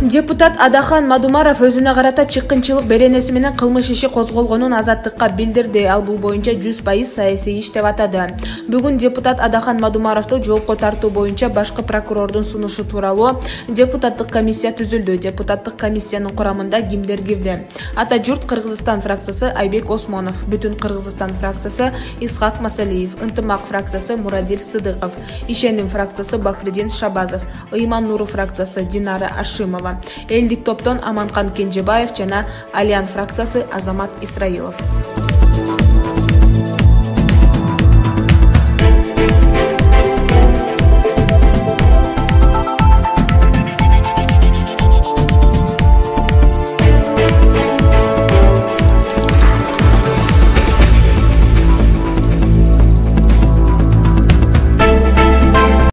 Депутат Адахан Мадумаров өзүнө карата чыккынчылык беренеси менен кылмыш иши козголгонун Азаттыкка билдирди. Ал бул боюнча 100% саясий иш деп атады. Бүгүн депутат Адахан Мадумаровду жоопко тартуу боюнча башкы прокурордун сунушу тууралуу депутаттык комиссия түзүлдү. Депутаттык комиссиянын курамында кимдер кирди? Ата журт Кыргызстан фракциясы Айбек Осмонов, Бүтүн Кыргызстан фракциясы Исхак Масалиев, Ынтымак фракциясы Мурадил Сыдыков, Ишеним фракциясы Бахридин Шабазов, Ыйман Нуру фракциясы Динара Ашимова, Элдик топтон Аманкан Кенжебаев жана Алиан фракциясы Азамат Исраилов.